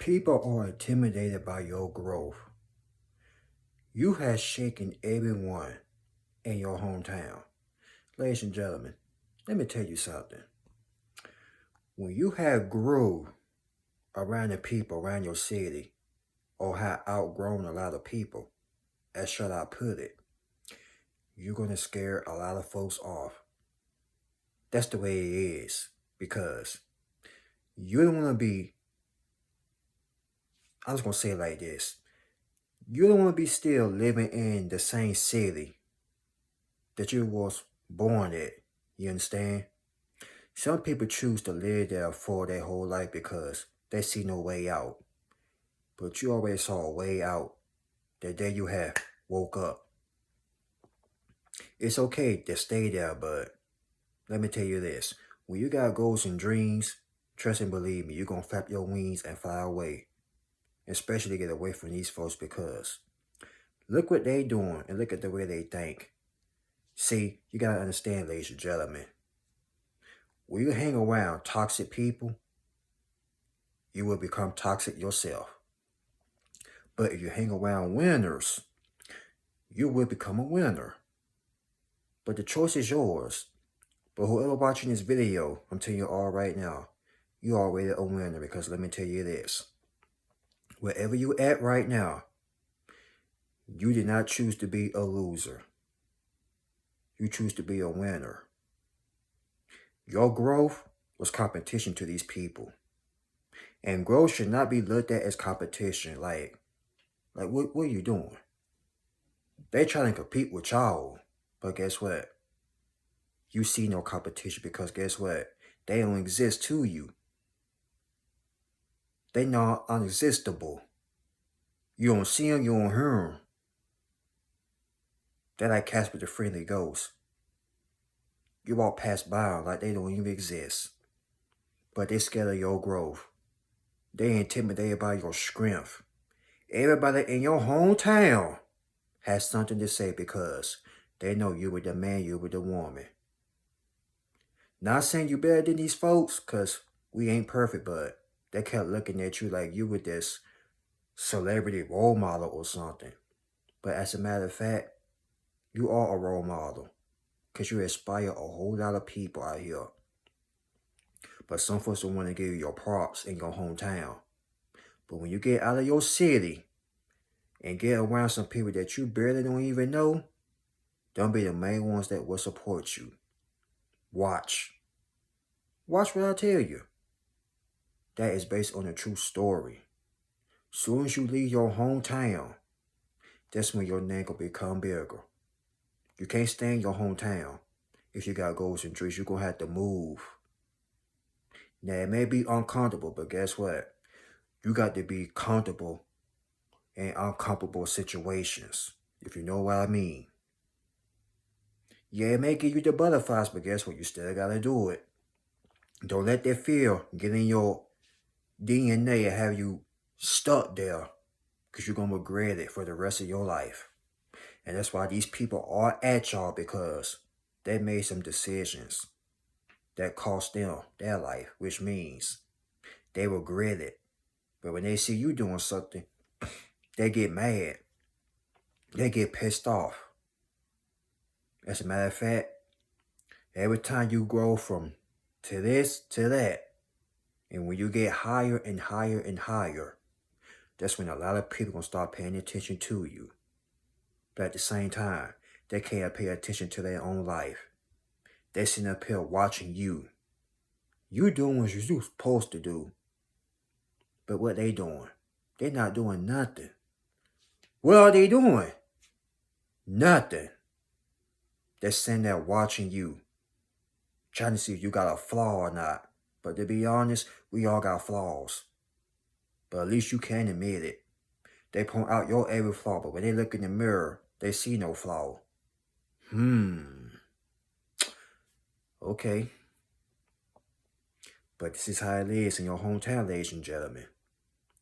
People are intimidated by your growth. You have shaken everyone in your hometown. Ladies and gentlemen, let me tell you something. When you have grew around the people around your city or have outgrown a lot of people, as shall I put it, you're going to scare a lot of folks off. That's the way it is because you don't want to be, I was going to say it like this. You don't want to be still living in the same city that you was born at. You understand? Some people choose to live there for their whole life because they see no way out. But you already saw a way out the day you have woke up. It's okay to stay there, but let me tell you this. When you got goals and dreams, trust and believe me, you're going to flap your wings and fly away. Especially get away from these folks because look what they doing and look at the way they think. See, you got to understand, ladies and gentlemen. When you hang around toxic people, you will become toxic yourself. But if you hang around winners, you will become a winner. But the choice is yours. But whoever watching this video, I'm telling you all right now, you already a winner because let me tell you this. Wherever you at right now, you did not choose to be a loser. You choose to be a winner. Your growth was competition to these people. And growth should not be looked at as competition. Like what are you doing? They trying to compete with y'all. But guess what? You see no competition because guess what? They don't exist to you. They not unexistable. You don't see them, you don't hear them. They're like Casper the Friendly Ghost. You walk past by them like they don't even exist. But they scared of your growth. They intimidated by your strength. Everybody in your hometown has something to say because they know you were the man, you were the woman. Not saying you better than these folks, because we ain't perfect, but they kept looking at you like you were this celebrity role model or something. But as a matter of fact, you are a role model because you inspire a whole lot of people out here. But some folks don't want to give you your props in your hometown. But when you get out of your city and get around some people that you barely don't even know, they'll be the main ones that will support you. Watch. Watch what I tell you. That is based on a true story. Soon as you leave your hometown, that's when your name will become bigger. You can't stay in your hometown. If you got goals and dreams, you're going to have to move. Now, it may be uncomfortable, but guess what? You got to be comfortable in uncomfortable situations, if you know what I mean. Yeah, it may give you the butterflies, but guess what? You still got to do it. Don't let that fear get in your DNA and have you stuck there because you're going to regret it for the rest of your life. And that's why these people are at y'all because they made some decisions that cost them their life, which means they regret it. But when they see you doing something, they get mad. They get pissed off. As a matter of fact, every time you grow from to this to that, and when you get higher and higher and higher, that's when a lot of people gonna start paying attention to you. But at the same time, they can't pay attention to their own life. They sitting up here watching you. You doing what you're supposed to do. But what they doing? They not doing nothing. What are they doing? Nothing. They're sitting there watching you, trying to see if you got a flaw or not. But to be honest, we all got flaws. But at least you can admit it. They point out your every flaw, but when they look in the mirror, they see no flaw. Okay. But this is how it is in your hometown, ladies and gentlemen.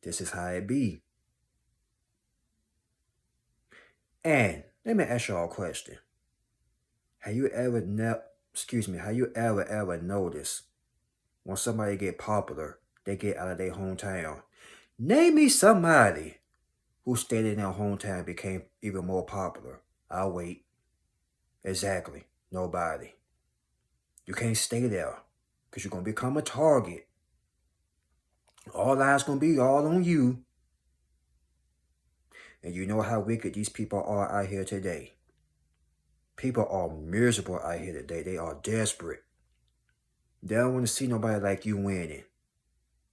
This is how it be. And let me ask y'all a question. Have you ever noticed when somebody get popular, they get out of their hometown? Name me somebody who stayed in their hometown and became even more popular. I'll wait. Exactly. Nobody. You can't stay there because you're going to become a target. All eyes going to be all on you. And you know how wicked these people are out here today. People are miserable out here today. They are desperate. They don't want to see nobody like you winning.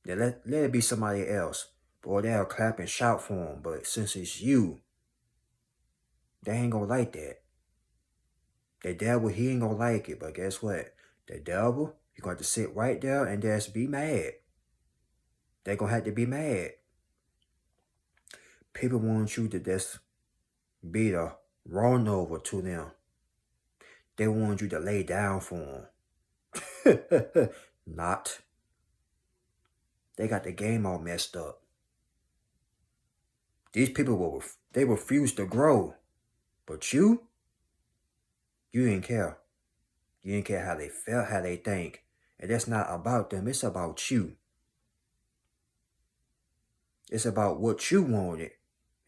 They let it be somebody else. Boy, they'll clap and shout for them. But since it's you, they ain't going to like that. The devil, he ain't going to like it. But guess what? The devil, he's going to sit right there and just be mad. They're going to have to be mad. People want you to just be the run over to them. They want you to lay down for them. Not. They got the game all messed up. These people, they refuse to grow. But you didn't care. You didn't care how they felt, how they think. And that's not about them. It's about you. It's about what you wanted.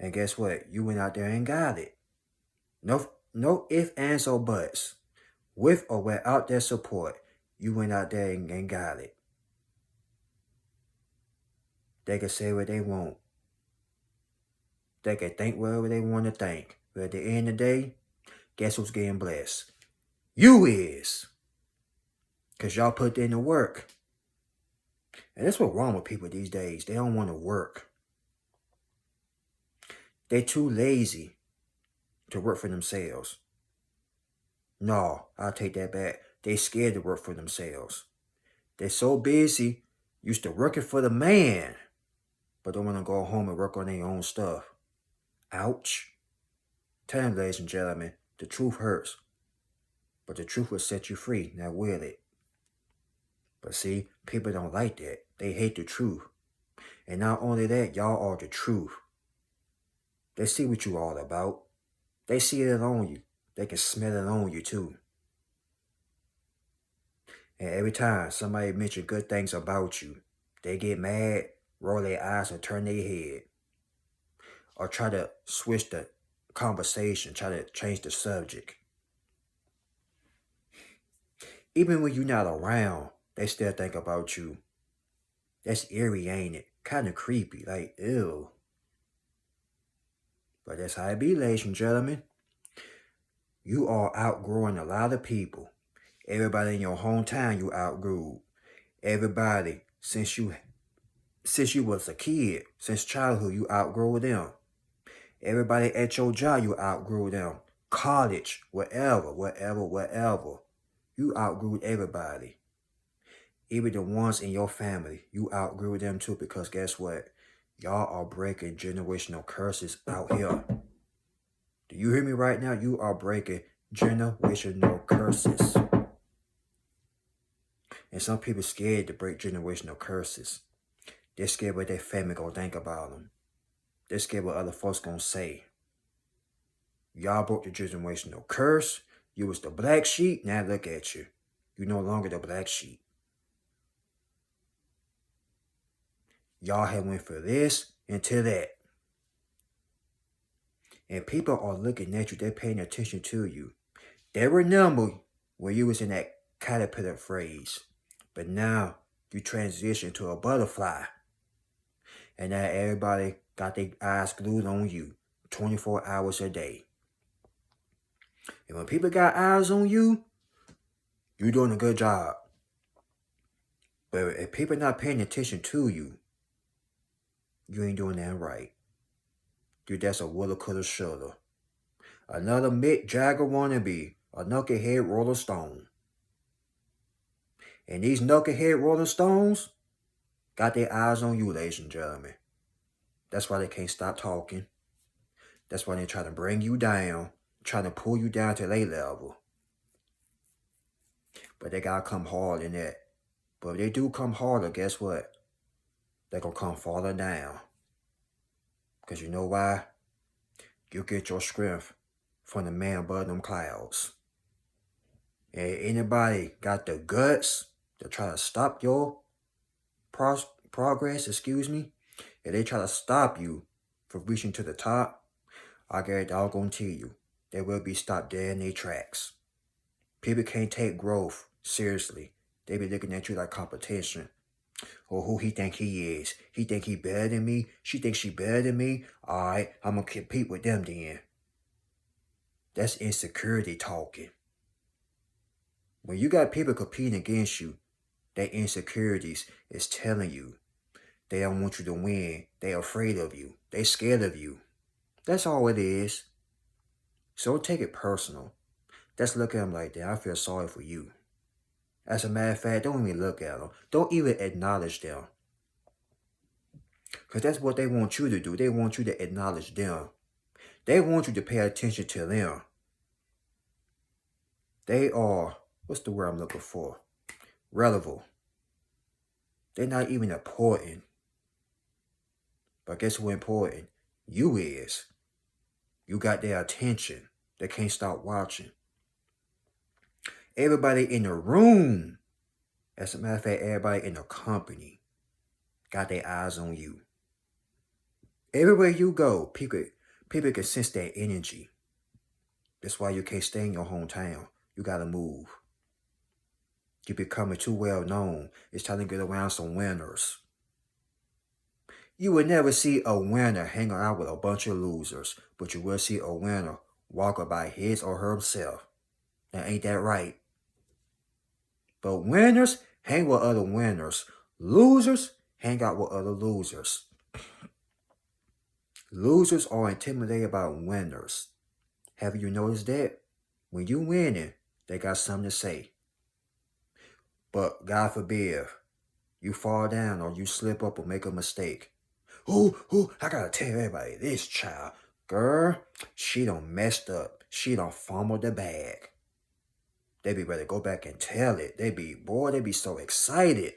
And guess what? You went out there and got it. No ifs, ands, or buts. With or without their support, you went out there and got it. They can say what they want. They can think whatever they want to think. But at the end of the day, guess who's getting blessed? You is. Because y'all put in the work. And that's what's wrong with people these days. They don't want to work. They too lazy to work for themselves. No, I'll take that back. They scared to work for themselves. They're so busy, used to working for the man, but don't want to go home and work on their own stuff. Ouch. Tell them, ladies and gentlemen, the truth hurts. But the truth will set you free, now will it? But see, people don't like that. They hate the truth. And not only that, y'all are the truth. They see what you all about. They see it on you. They can smell it on you too. And every time somebody mentions good things about you, they get mad, roll their eyes and turn their head. Or try to switch the conversation, try to change the subject. Even when you're not around, they still think about you. That's eerie, ain't it? Kind of creepy, like, ew. But that's how it be, ladies and gentlemen. You are outgrowing a lot of people. Everybody in your hometown you outgrew. Everybody, since you was a kid, since childhood, you outgrew them. Everybody at your job, you outgrew them. College, whatever. You outgrew everybody. Even the ones in your family, you outgrew them too, because guess what? Y'all are breaking generational curses out here. Do you hear me right now? You are breaking generational curses. And some people scared to break generational curses. They're scared what their family gonna think about them. They're scared what other folks gonna say. Y'all broke the generational curse. You was the black sheep. Now look at you. You're no longer the black sheep. Y'all have went for this and to that. And people are looking at you. They're paying attention to you. They remember when you was in that caterpillar phase. But now you transition to a butterfly. And now everybody got their eyes glued on you 24 hours a day. And when people got eyes on you, you're doing a good job. But if people not paying attention to you, you ain't doing that right. Dude, that's a woulda, coulda, shoulda. Another Mick Jagger wannabe, a knucklehead Rolling Stone. And these knucklehead Rolling Stones got their eyes on you, ladies and gentlemen. That's why they can't stop talking. That's why they try to bring you down, trying to pull you down to their level. But they gotta come hard in that. But if they do come harder, guess what? They're gonna come farther down. Because you know why? You get your strength from the man above them clouds. And anybody got the guts to try to stop your progress, If they try to stop you from reaching to the top, I guarantee you, they will be stopped dead in their tracks. People can't take growth seriously. They be looking at you like competition. Or who he think he is. He think he better than me. She thinks she better than me. Alright, I'm gonna compete with them then. That's insecurity talking. When you got people competing against you, their insecurities is telling you they don't want you to win. They afraid of you. They scared of you. That's all it is. So don't take it personal. Just look at them like that. I feel sorry for you. As a matter of fact, don't even look at them. Don't even acknowledge them. Because that's what they want you to do. They want you to acknowledge them. They want you to pay attention to them. They are, what's the word I'm looking for? Relevant. They're not even important. But guess what's important? You is. You got their attention. They can't stop watching. Everybody in the room, as a matter of fact, everybody in the company got their eyes on you. Everywhere you go, people can sense that energy. That's why you can't stay in your hometown. You gotta move. You're becoming too well known. It's time to get around some winners. You would never see a winner hanging out with a bunch of losers, but you will see a winner walk by his or herself. Now, ain't that right? But winners hang with other winners. Losers hang out with other losers. Losers are intimidated by winners. Have you noticed that? When you winning, they got something to say. But God forbid, you fall down or you slip up or make a mistake. I gotta tell everybody, this child, girl, she done messed up. She done fumbled the bag. They be ready to go back and tell it. They be so excited.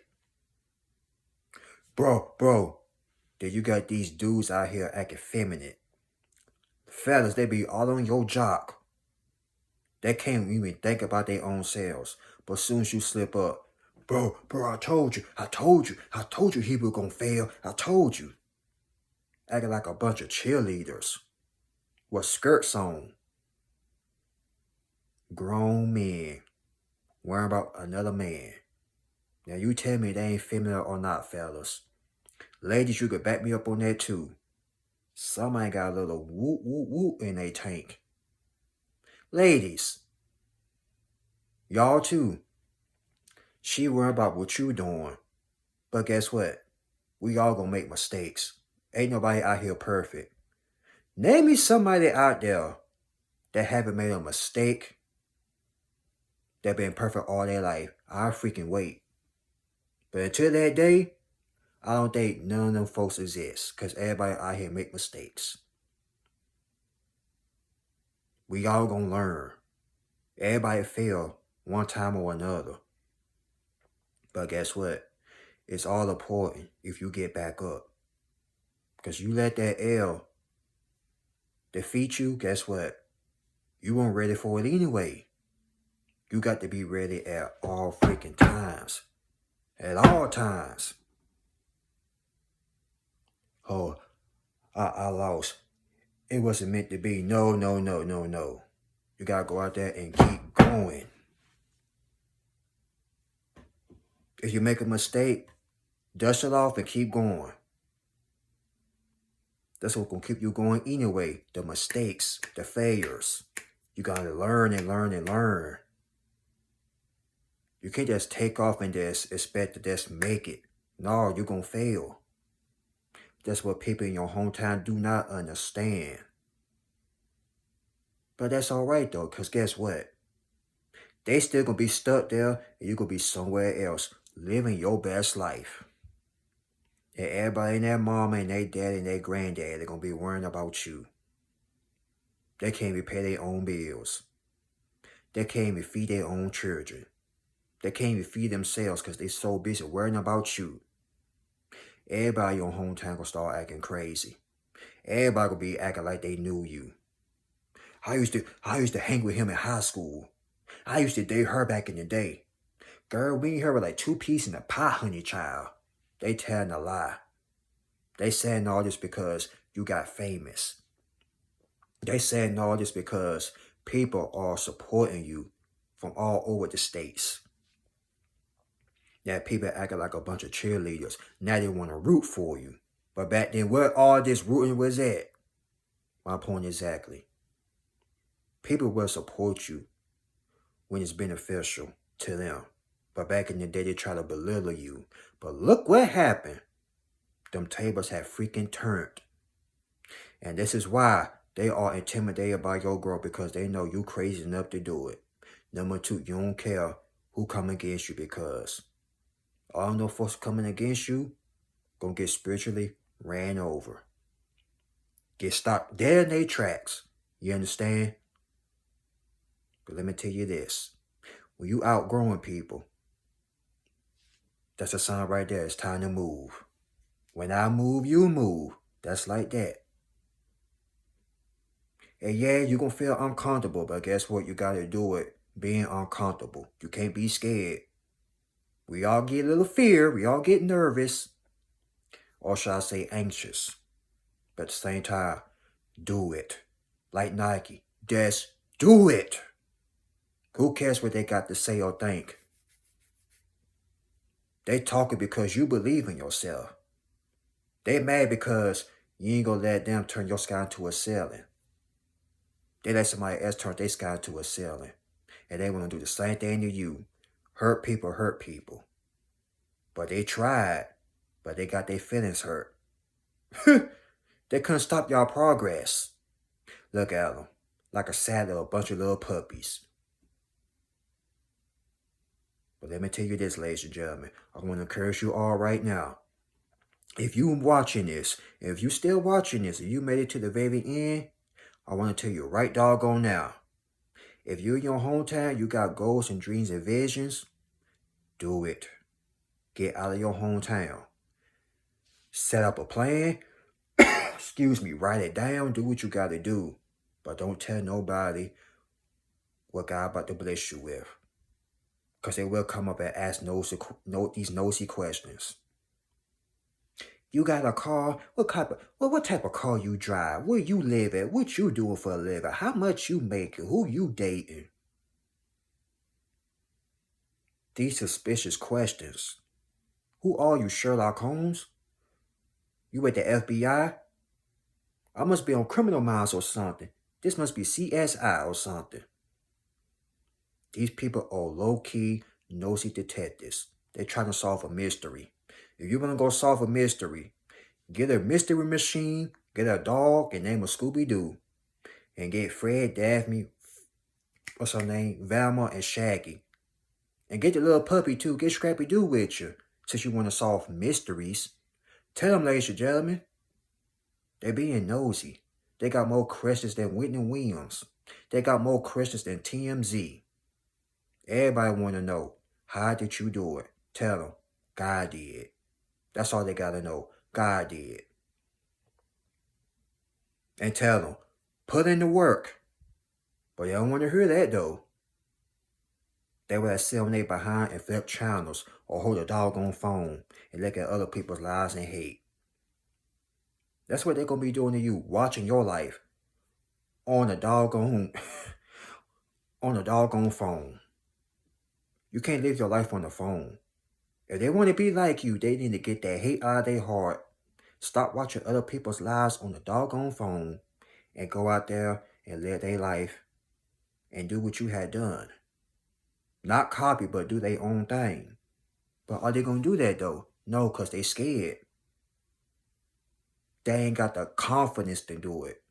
Bro, that you got these dudes out here acting feminine. Fellas, they be all on your jock. They can't even think about their own selves. But as soon as you slip up, bro, I told you he was gonna fail. I told you. Acting like a bunch of cheerleaders with skirts on. Grown men worrying about another man. Now you tell me they ain't feminine or not, fellas. Ladies, you could back me up on that too. Somebody got a little whoop in their tank. Ladies, y'all too. She worried about what you doing. But guess what? We all gonna make mistakes. Ain't nobody out here perfect. Name me somebody out there that haven't made a mistake, that been perfect all their life. I'll freaking wait. But until that day, I don't think none of them folks exist. Because everybody out here make mistakes. We all gonna learn. Everybody fail one time or another. But guess what? It's all important if you get back up. Because you let that L defeat you, guess what? You weren't ready for it anyway. You got to be ready at all freaking times. At all times. Oh, I lost. It wasn't meant to be. No. You got to go out there and keep going. If you make a mistake, dust it off and keep going. That's what's going to keep you going anyway. The mistakes, the failures. You got to learn and learn and learn. You can't just take off and just expect to just make it. No, you're going to fail. That's what people in your hometown do not understand. But that's all right, though, because guess what? They still going to be stuck there, and you're going to be somewhere else, living your best life. And everybody and their mama and their daddy and their granddad, they're going to be worrying about you. They can't even pay their own bills. They can't even feed their own children. They can't even feed themselves because they're so busy worrying about you. Everybody in your hometown gonna start acting crazy. Everybody gonna be acting like they knew you. I used to hang with him in high school. I used to date her back in the day. Girl, me and her were like two peas in a pie, honey child. They telling a lie. They saying all this because you got famous. They saying all this because people are supporting you from all over the states. That people acting like a bunch of cheerleaders. Now they want to root for you. But back then, where all this rooting was at? My point exactly. People will support you when it's beneficial to them. But back in the day, they try to belittle you. But look what happened. Them tables have freaking turned. And this is why they are intimidated by your growth, because they know you crazy enough to do it. Number two, you don't care who come against you, because all no folks coming against you gonna get spiritually ran over. Get stopped dead in their tracks. You understand? But let me tell you this. When you outgrowing people, that's a sign right there. It's time to move. When I move, you move. That's like that. And yeah, you're going to feel uncomfortable, but guess what? You got to do it being uncomfortable. You can't be scared. We all get a little fear. We all get nervous. Or should I say anxious. But at the same time, do it. Like Nike. Just do it. Who cares what they got to say or think? They talking because you believe in yourself. They mad because you ain't gonna let them turn your sky into a ceiling. They let somebody else turn their sky into a ceiling. And they want to do the same thing to you. Hurt people. But they tried. But they got their feelings hurt. They couldn't stop y'all progress. Look at them. Like a sad little bunch of little puppies. But let me tell you this, ladies and gentlemen. I want to encourage you all right now. If you watching this, if you still watching this, and you made it to the very end, I want to tell you right doggone now. If you're in your hometown, you got goals and dreams and visions, do it. Get out of your hometown. Set up a plan. Excuse me, write it down. Do what you got to do. But don't tell nobody what God about to bless you with. Because they will come up and ask these nosy questions. You got a car? What type of car you drive? Where you live at? What you doing for a living? How much you making? Who you dating? These suspicious questions. Who are you, Sherlock Holmes? You at the FBI? I must be on Criminal Minds or something. This must be CSI or something. These people are low-key, nosy detectives. They're trying to solve a mystery. If you want to go solve a mystery, get a mystery machine, get a dog, and name a Scooby-Doo. And get Fred, Daphne, what's her name, Velma, and Shaggy. And get the little puppy, too. Get Scrappy-Doo with you, since you want to solve mysteries. Tell them, ladies and gentlemen, they're being nosy. They got more questions than Whitney Williams. They got more questions than TMZ. Everybody want to know, how did you do it? Tell them, God did. That's all they got to know. God did. And tell them, put in the work. But they don't want to hear that, though. They will sit on their behind and flip channels or hold a doggone phone and look at other people's lives and hate. That's what they're going to be doing to you, watching your life on a doggone phone. You can't live your life on the phone. If they want to be like you, they need to get that hate out of their heart. Stop watching other people's lives on the doggone phone and go out there and live their life and do what you had done. Not copy, but do their own thing. But are they going to do that, though? No, because they scared. They ain't got the confidence to do it.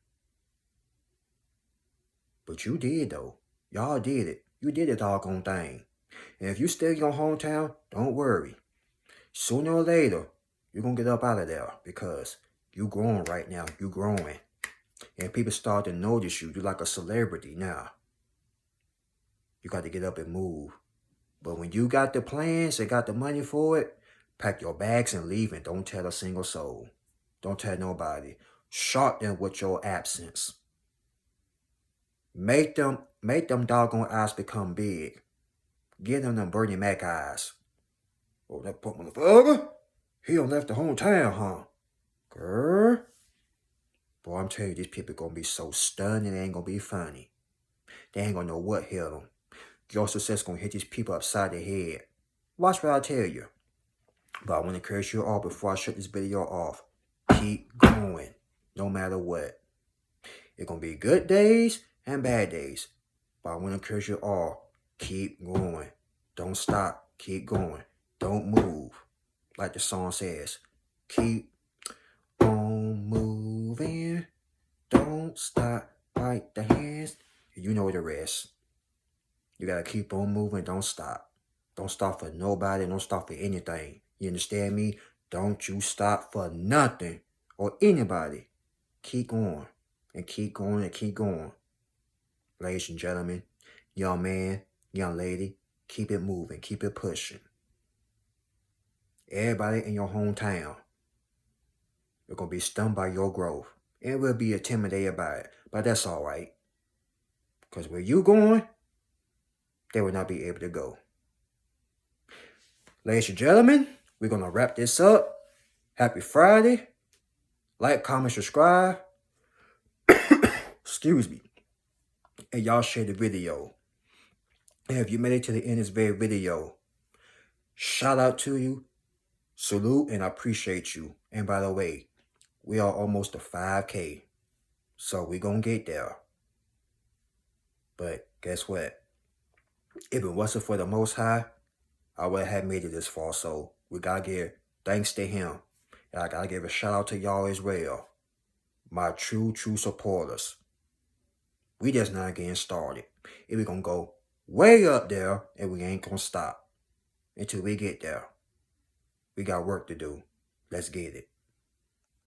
But you did, though. Y'all did it. You did the doggone thing. And if you stay in your hometown, don't worry. Sooner or later, you're going to get up out of there because you're growing right now. You're growing. And people start to notice you. You're like a celebrity now. You got to get up and move. But when you got the plans and got the money for it, pack your bags and leave and don't tell a single soul. Don't tell nobody. Shock them with your absence. Make them doggone eyes become big. Give them Bernie Mac eyes. Oh, that poor motherfucker. He done left the hometown, huh? Girl. Boy, I'm telling you, these people gonna be so stunned and they ain't gonna be funny. They ain't gonna know what hit them. Your success gonna hit these people upside the head. Watch what I tell you. But I want to encourage you all before I shut this video off. Keep going, no matter what. It's gonna be good days and bad days. But I want to encourage you all. Keep going. Don't stop. Keep going. Don't move. Like the song says. Keep on moving. Don't stop. Like the hands. You know the rest. You gotta keep on moving. Don't stop. Don't stop for nobody. Don't stop for anything. You understand me? Don't you stop for nothing or anybody. Keep going and keep going and keep going. Ladies and gentlemen, young man, young lady, keep it moving. Keep it pushing. Everybody in your hometown, you're going to be stunned by your growth. And will be intimidated by it. But that's all right. Because where you going, they will not be able to go. Ladies and gentlemen, we're going to wrap this up. Happy Friday. Like, comment, subscribe. Excuse me. And y'all share the video. And if you made it to the end of this very video, shout out to you. Salute and I appreciate you. And by the way, we are almost to 5K. So we're going to get there. But guess what? If it wasn't for the Most High, I would have made it this far. So we got to give thanks to him. And I got to give a shout out to y'all as well. My true supporters. We just not getting started. And we're going to go way up there and we ain't going to stop until we get there. We got work to do. Let's get it.